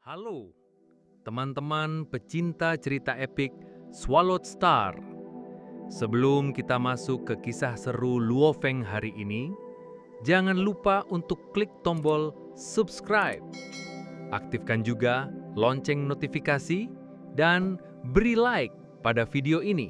Halo, teman-teman pecinta cerita epik Swallowed Star. Sebelum kita masuk ke kisah seru Luofeng hari ini, jangan lupa untuk klik tombol subscribe. Aktifkan juga lonceng notifikasi dan beri like pada video ini.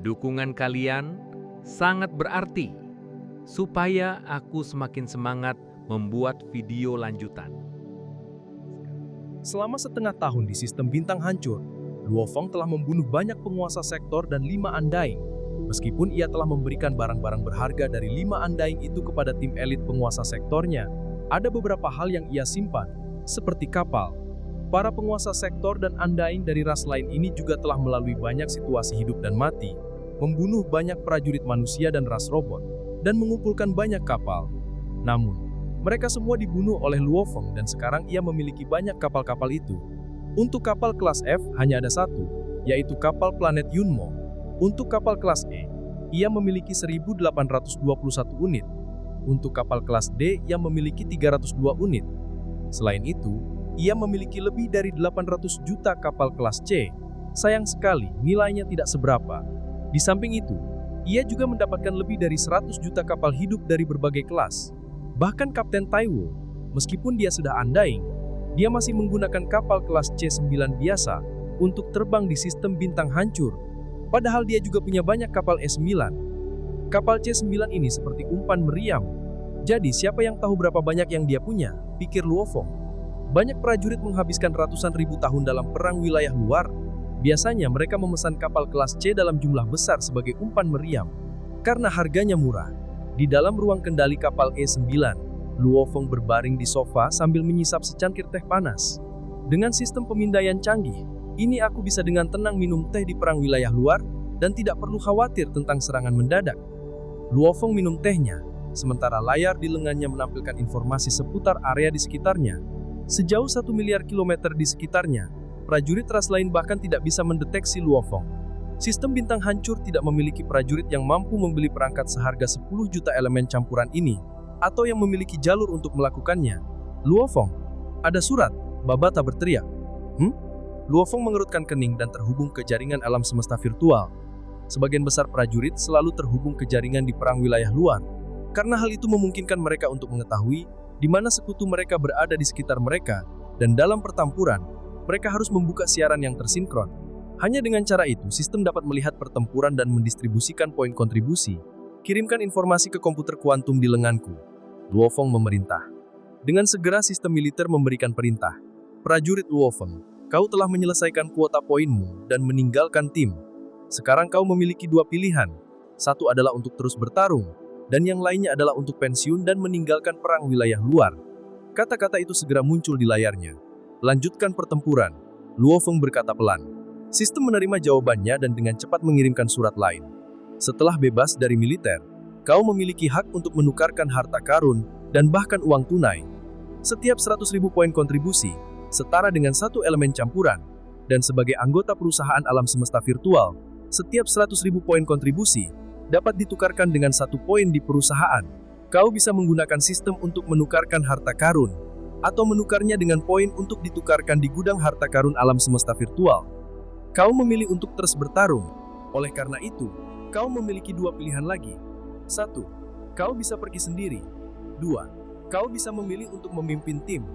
Dukungan kalian sangat berarti supaya aku semakin semangat membuat video lanjutan. Selama setengah tahun di sistem bintang hancur, Luofeng telah membunuh banyak penguasa sektor dan 5 Undying. Meskipun ia telah memberikan barang-barang berharga dari 5 Undying itu kepada tim elit penguasa sektornya, ada beberapa hal yang ia simpan, seperti kapal. Para penguasa sektor dan Undying dari ras lain ini juga telah melalui banyak situasi hidup dan mati, membunuh banyak prajurit manusia dan ras robot, dan mengumpulkan banyak kapal. Namun, mereka semua dibunuh oleh Luofeng dan sekarang ia memiliki banyak kapal-kapal itu. Untuk kapal kelas F hanya ada satu, yaitu kapal planet Yunmo. Untuk kapal kelas E, ia memiliki 1821 unit. Untuk kapal kelas D, ia memiliki 302 unit. Selain itu, ia memiliki lebih dari 800 juta kapal kelas C. Sayang sekali, nilainya tidak seberapa. Di samping itu, ia juga mendapatkan lebih dari 100 juta kapal hidup dari berbagai kelas. Bahkan Kapten Taiwo, meskipun dia sudah Undying, dia masih menggunakan kapal kelas C9 biasa untuk terbang di sistem bintang hancur. Padahal dia juga punya banyak kapal E9. Kapal C9 ini seperti umpan meriam. Jadi siapa yang tahu berapa banyak yang dia punya? Pikir Luofeng. Banyak prajurit menghabiskan ratusan ribu tahun dalam perang wilayah luar. Biasanya mereka memesan kapal kelas C dalam jumlah besar sebagai umpan meriam. Karena harganya murah. Di dalam ruang kendali kapal E9, Luofeng berbaring di sofa sambil menyisap secangkir teh panas. Dengan sistem pemindaian canggih, ini aku bisa dengan tenang minum teh di perang wilayah luar dan tidak perlu khawatir tentang serangan mendadak. Luofeng minum tehnya, sementara layar di lengannya menampilkan informasi seputar area di sekitarnya. Sejauh 1 miliar kilometer di sekitarnya, prajurit ras lain bahkan tidak bisa mendeteksi Luofeng. Sistem bintang hancur tidak memiliki prajurit yang mampu membeli perangkat seharga 10 juta elemen campuran ini, atau yang memiliki jalur untuk melakukannya. Luofeng, ada surat, Babata berteriak. Luofeng mengerutkan kening dan terhubung ke jaringan alam semesta virtual. Sebagian besar prajurit selalu terhubung ke jaringan di perang wilayah luar, karena hal itu memungkinkan mereka untuk mengetahui di mana sekutu mereka berada di sekitar mereka, dan dalam pertempuran, mereka harus membuka siaran yang tersinkron. Hanya dengan cara itu, sistem dapat melihat pertempuran dan mendistribusikan poin kontribusi. Kirimkan informasi ke komputer kuantum di lenganku. Luofeng memerintah. Dengan segera sistem militer memberikan perintah. Prajurit Luofeng, kau telah menyelesaikan kuota poinmu dan meninggalkan tim. Sekarang kau memiliki 2 pilihan. Satu adalah untuk terus bertarung, dan yang lainnya adalah untuk pensiun dan meninggalkan perang wilayah luar. Kata-kata itu segera muncul di layarnya. Lanjutkan pertempuran. Luofeng berkata pelan. Sistem menerima jawabannya dan dengan cepat mengirimkan surat lain. Setelah bebas dari militer, kau memiliki hak untuk menukarkan harta karun dan bahkan uang tunai. Setiap 100.000 poin kontribusi, setara dengan 1 elemen campuran, dan sebagai anggota perusahaan alam semesta virtual, setiap 100.000 poin kontribusi dapat ditukarkan dengan 1 poin di perusahaan. Kau bisa menggunakan sistem untuk menukarkan harta karun, atau menukarnya dengan poin untuk ditukarkan di gudang harta karun alam semesta virtual. Kau memilih untuk terus bertarung. Oleh karena itu, kau memiliki 2 pilihan lagi. 1. Kau bisa pergi sendiri. 2. Kau bisa memilih untuk memimpin tim.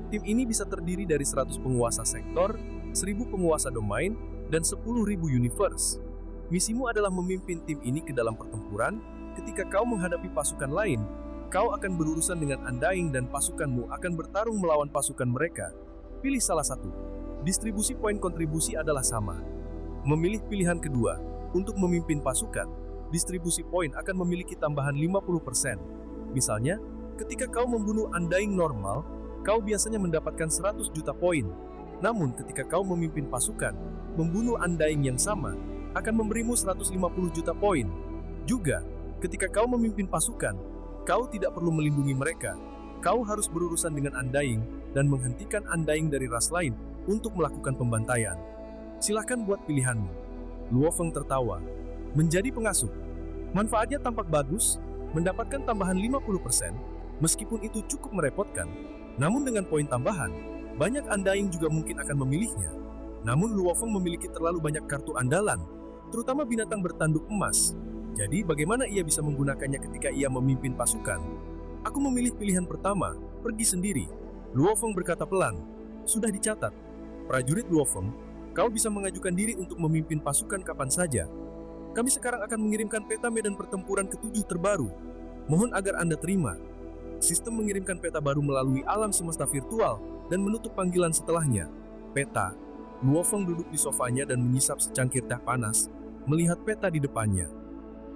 Tim ini bisa terdiri dari 100 penguasa sektor, 1000 penguasa domain, dan 10.000 universe. Misimu adalah memimpin tim ini ke dalam pertempuran. Ketika kau menghadapi pasukan lain, kau akan berurusan dengan Undying dan pasukanmu akan bertarung melawan pasukan mereka. Pilih salah satu. Distribusi poin kontribusi adalah sama. Memilih pilihan kedua, untuk memimpin pasukan, distribusi poin akan memiliki tambahan 50%. Misalnya, ketika kau membunuh Undying normal, kau biasanya mendapatkan 100 juta poin. Namun ketika kau memimpin pasukan, membunuh Undying yang sama, akan memberimu 150 juta poin. Juga, ketika kau memimpin pasukan, kau tidak perlu melindungi mereka. Kau harus berurusan dengan Undying dan menghentikan Undying dari ras lain untuk melakukan pembantaian. Silakan buat pilihanmu. Luofeng tertawa. Menjadi pengasuh. Manfaatnya tampak bagus, mendapatkan tambahan 50%, meskipun itu cukup merepotkan. Namun dengan poin tambahan, Banyak Undying juga mungkin akan memilihnya. Namun Luofeng memiliki terlalu banyak kartu andalan, terutama binatang bertanduk emas. Jadi bagaimana ia bisa menggunakannya ketika ia memimpin pasukan? Aku memilih pilihan pertama, pergi sendiri. Luofeng berkata pelan. Sudah dicatat. Prajurit Luofeng, kau bisa mengajukan diri untuk memimpin pasukan kapan saja. Kami sekarang akan mengirimkan peta medan pertempuran ke-7 terbaru. Mohon agar Anda terima. Sistem mengirimkan peta baru melalui alam semesta virtual dan menutup panggilan setelahnya. Peta. Luofeng duduk di sofanya dan menyisap secangkir teh panas, melihat peta di depannya.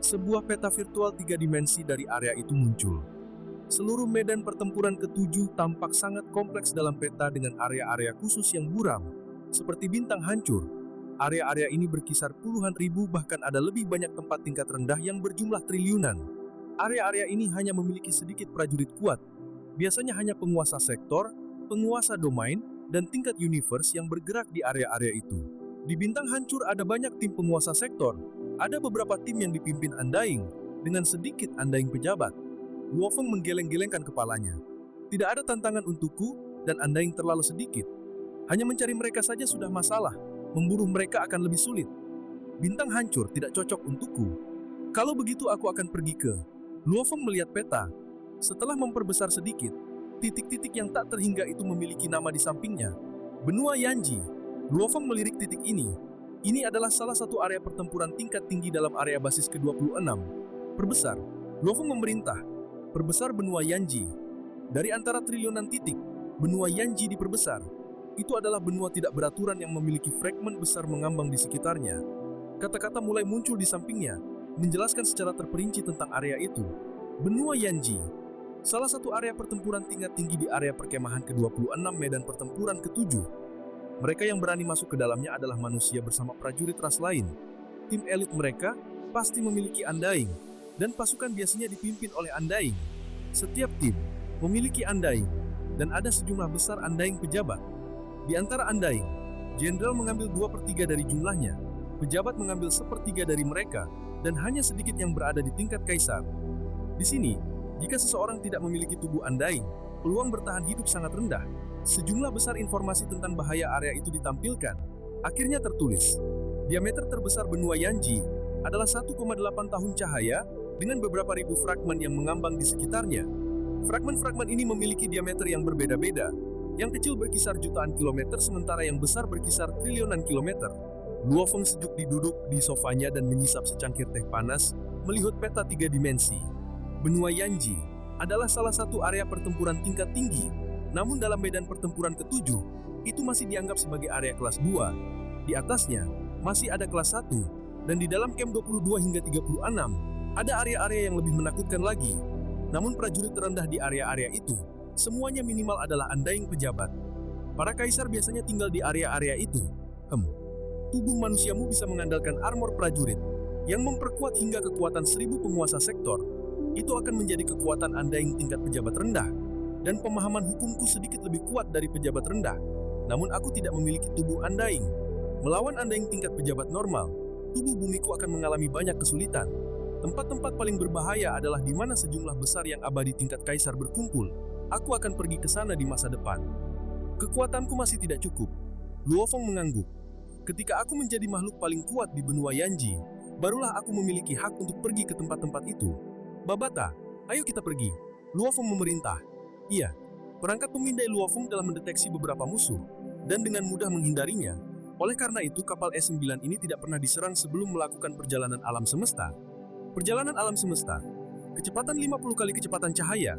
Sebuah peta virtual 3 dimensi dari area itu muncul. Seluruh medan pertempuran ke-7 tampak sangat kompleks dalam peta dengan area-area khusus yang buram, seperti bintang hancur. Area-area ini berkisar puluhan ribu, bahkan ada lebih banyak tempat tingkat rendah yang berjumlah triliunan. Area-area ini hanya memiliki sedikit prajurit kuat, biasanya hanya penguasa sektor, penguasa domain, dan tingkat universe yang bergerak di area-area itu. Di bintang hancur ada banyak tim penguasa sektor, ada beberapa tim yang dipimpin Undying, dengan sedikit Undying pejabat. Luofeng menggeleng-gelengkan kepalanya. Tidak ada tantangan untukku, dan Undying terlalu sedikit. Hanya mencari mereka saja sudah masalah, memburu mereka akan lebih sulit. Bintang hancur tidak cocok untukku. Kalau begitu aku akan pergi ke... Luofeng melihat peta. Setelah memperbesar sedikit, titik-titik yang tak terhingga itu memiliki nama di sampingnya. Benua Yanji. Luofeng melirik titik ini. Ini adalah salah satu area pertempuran tingkat tinggi dalam area basis ke-26. Perbesar. Luofeng memerintah. Perbesar benua Yanji. Dari antara triliunan titik, benua Yanji diperbesar. Itu adalah benua tidak beraturan yang memiliki fragmen besar mengambang di sekitarnya. Kata-kata mulai muncul di sampingnya, menjelaskan secara terperinci tentang area itu. Benua Yanji. Salah satu area pertempuran tingkat tinggi di area perkemahan ke-26 medan pertempuran ke-7. Mereka yang berani masuk ke dalamnya adalah manusia bersama prajurit ras lain. Tim elit mereka pasti memiliki Undying, dan pasukan biasanya dipimpin oleh Undying. Setiap tim memiliki Undying, dan ada sejumlah besar Undying pejabat. Di antara Undying, jenderal mengambil 2/3 dari jumlahnya, pejabat mengambil 1/3 dari mereka, dan hanya sedikit yang berada di tingkat kaisar. Di sini, jika seseorang tidak memiliki tubuh Undying, peluang bertahan hidup sangat rendah. Sejumlah besar informasi tentang bahaya area itu ditampilkan. Akhirnya tertulis, diameter terbesar benua Yanji adalah 1,8 tahun cahaya dengan beberapa ribu fragmen yang mengambang di sekitarnya. Fragmen-fragmen ini memiliki diameter yang berbeda-beda. Yang kecil berkisar jutaan kilometer sementara yang besar berkisar triliunan kilometer. Luofeng sejuk diduduk di sofanya dan menyisap secangkir teh panas, melihat peta 3 dimensi. Benua Yanji adalah salah satu area pertempuran tingkat tinggi, namun dalam medan pertempuran ke-7, itu masih dianggap sebagai area kelas 2. Di atasnya, masih ada kelas 1, dan di dalam camp 22 hingga 36, ada area-area yang lebih menakutkan lagi. Namun prajurit terendah di area-area itu, semuanya minimal adalah Undying pejabat. Para kaisar biasanya tinggal di area-area itu. Tubuh manusiamu bisa mengandalkan armor prajurit, yang memperkuat hingga kekuatan 1000 penguasa sektor. Itu akan menjadi kekuatan Undying tingkat pejabat rendah, dan pemahaman hukumku sedikit lebih kuat dari pejabat rendah. Namun aku tidak memiliki tubuh Undying. Melawan Undying tingkat pejabat normal, tubuh bumiku akan mengalami banyak kesulitan. Tempat-tempat paling berbahaya adalah di mana sejumlah besar yang abadi tingkat kaisar berkumpul. Aku akan pergi ke sana di masa depan. Kekuatanku masih tidak cukup. Luofeng mengangguk. Ketika aku menjadi makhluk paling kuat di benua Yanji, barulah aku memiliki hak untuk pergi ke tempat-tempat itu. Babata, ayo kita pergi. Luofeng memerintah. Iya, perangkat pemindai Luofeng telah mendeteksi beberapa musuh, dan dengan mudah menghindarinya. Oleh karena itu, kapal S9 ini tidak pernah diserang sebelum melakukan perjalanan alam semesta. Perjalanan alam semesta. Kecepatan 50 kali kecepatan cahaya.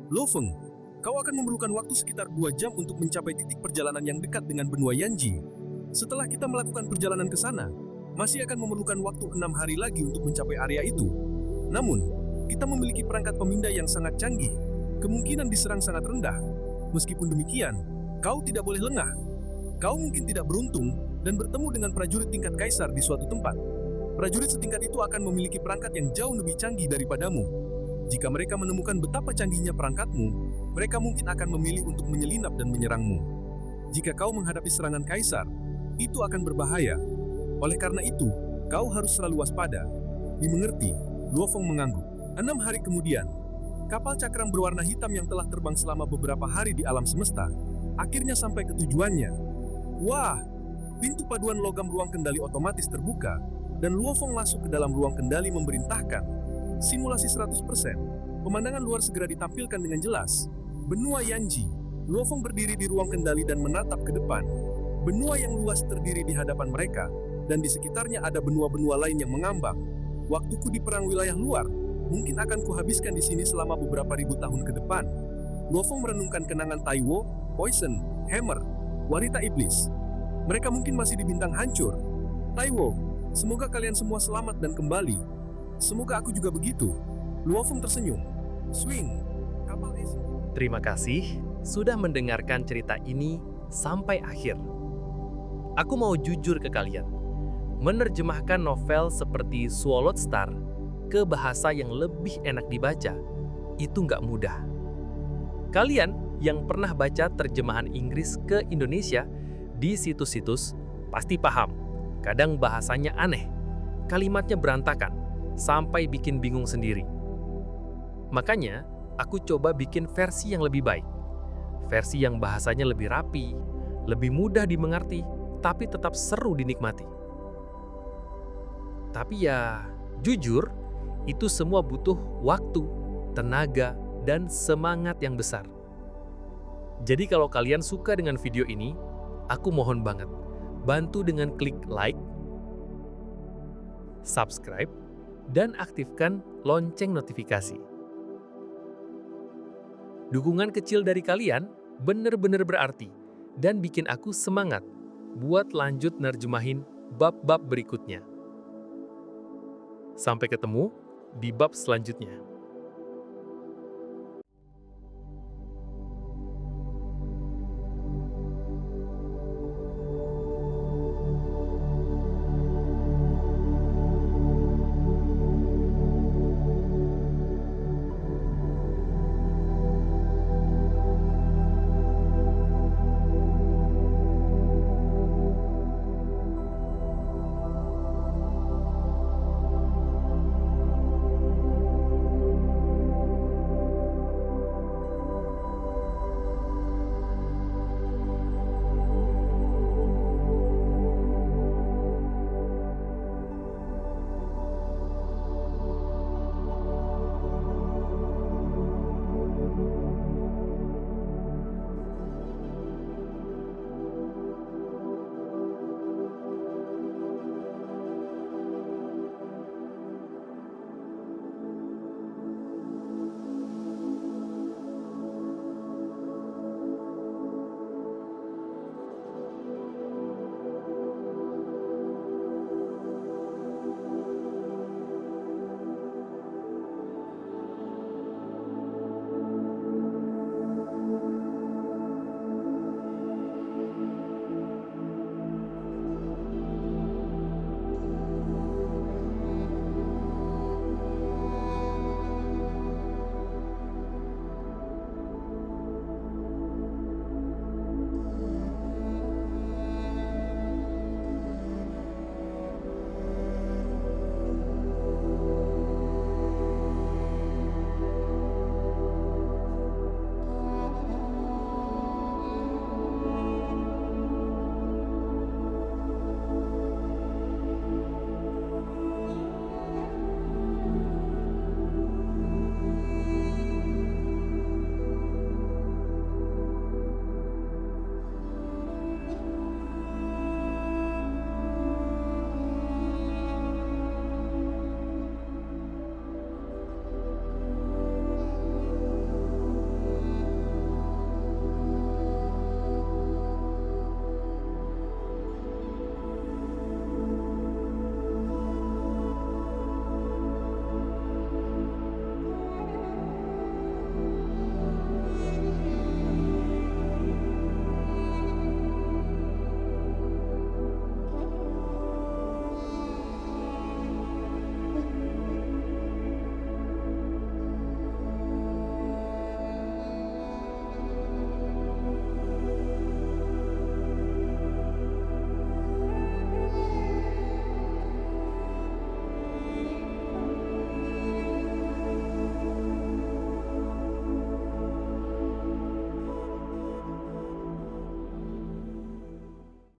Luofeng, kau akan memerlukan waktu sekitar 2 jam untuk mencapai titik perjalanan yang dekat dengan benua Yanji. Setelah kita melakukan perjalanan ke sana, masih akan memerlukan waktu 6 hari lagi untuk mencapai area itu. Namun, kita memiliki perangkat pemindai yang sangat canggih. Kemungkinan diserang sangat rendah. Meskipun demikian, kau tidak boleh lengah. Kau mungkin tidak beruntung dan bertemu dengan prajurit tingkat kaisar di suatu tempat. Prajurit setingkat itu akan memiliki perangkat yang jauh lebih canggih daripadamu. Jika mereka menemukan betapa canggihnya perangkatmu, mereka mungkin akan memilih untuk menyelinap dan menyerangmu. Jika kau menghadapi serangan kaisar, itu akan berbahaya. Oleh karena itu, kau harus selalu waspada. Dimengerti? Luofeng mengangguk. 6 hari kemudian, kapal cakram berwarna hitam yang telah terbang selama beberapa hari di alam semesta, Akhirnya sampai ke tujuannya. Wah, pintu paduan logam ruang kendali otomatis terbuka, dan Luofeng masuk ke dalam ruang kendali memerintahkan. Simulasi 100%. Pemandangan luar segera ditampilkan dengan jelas. Benua Yanji. Luofeng berdiri di ruang kendali dan menatap ke depan. Benua yang luas terdiri di hadapan mereka, dan di sekitarnya ada benua-benua lain yang mengambang. Waktuku di perang wilayah luar, mungkin akan kuhabiskan di sini selama beberapa ribu tahun ke depan. Luofeng merenungkan kenangan Taiwo, Poison, Hammer, wanita iblis. Mereka mungkin masih di bintang hancur. Taiwo, semoga kalian semua selamat dan kembali. Semoga aku juga begitu. Luofeng tersenyum. Swing, kapal es. Terima kasih sudah mendengarkan cerita ini sampai akhir. Aku mau jujur ke kalian. Menerjemahkan novel seperti Swallowed Star ke bahasa yang lebih enak dibaca, itu nggak mudah. Kalian yang pernah baca terjemahan Inggris ke Indonesia di situs-situs pasti paham. Kadang bahasanya aneh, kalimatnya berantakan, sampai bikin bingung sendiri. Makanya, aku coba bikin versi yang lebih baik. Versi yang bahasanya lebih rapi, lebih mudah dimengerti, tapi tetap seru dinikmati. Tapi ya, jujur, itu semua butuh waktu, tenaga, dan semangat yang besar. Jadi kalau kalian suka dengan video ini, aku mohon banget, bantu dengan klik like, subscribe, dan aktifkan lonceng notifikasi. Dukungan kecil dari kalian benar-benar berarti dan bikin aku semangat buat lanjut nerjemahin bab-bab berikutnya. Sampai ketemu di bab selanjutnya.